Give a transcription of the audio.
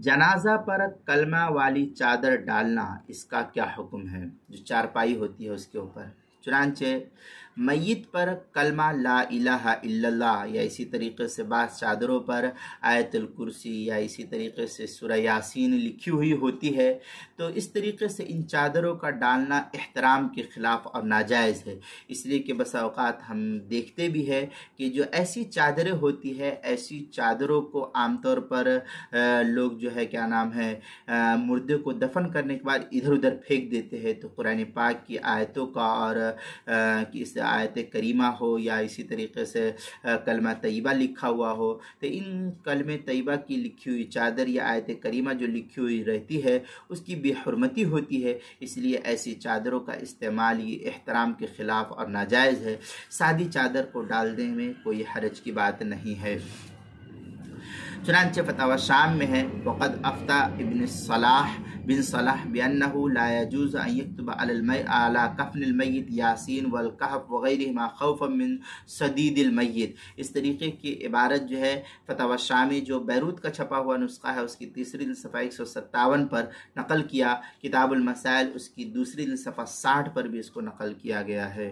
جنازہ پر کلمہ والی چادر ڈالنا اس کا کیا حکم ہے؟ جو چارپائی ہوتی ہے اس کے اوپر، چنانچہ میت پر کلمہ لا الہ الا اللہ یا اسی طریقے سے بعض چادروں پر آیت الکرسی یا اسی طریقے سے سورہ یاسین لکھی ہوئی ہوتی ہے، تو اس طریقے سے ان چادروں کا ڈالنا احترام کے خلاف اور ناجائز ہے، اس لیے کہ بسا اوقات ہم دیکھتے بھی ہے کہ جو ایسی چادریں ہوتی ہے، ایسی چادروں کو عام طور پر لوگ جو ہے کیا نام ہے مردے کو دفن کرنے کے بعد ادھر ادھر پھینک دیتے ہیں۔ تو قرآن پاک کی آیتوں کا اور اس آیت کریمہ ہو یا اسی طریقے سے کلمہ طیبہ لکھا ہوا ہو، تو ان کلمہ طیبہ کی لکھی ہوئی چادر یا آیت کریمہ جو لکھی ہوئی رہتی ہے اس کی بے حرمتی ہوتی ہے، اس لیے ایسی چادروں کا استعمال یہ احترام کے خلاف اور ناجائز ہے۔ سادی چادر کو ڈالنے میں کوئی حرج کی بات نہیں ہے۔ چنانچہ فتاوی شام میں ہے وقد افتا ابن صلاح بن صلاح بأنه لا يجوز ان يكتب على کفن المیت یاسین والکہف وغیرہما خوفا من صدید المیت۔ اس طریقے کی عبارت جو ہے فتاوی شامی جو بیروت کا چھپا ہوا نسخہ ہے اس کی تیسری صفحہ 157 پر نقل کیا، کتاب المسائل اس کی دوسری صفحہ 60 پر بھی اس کو نقل کیا گیا ہے۔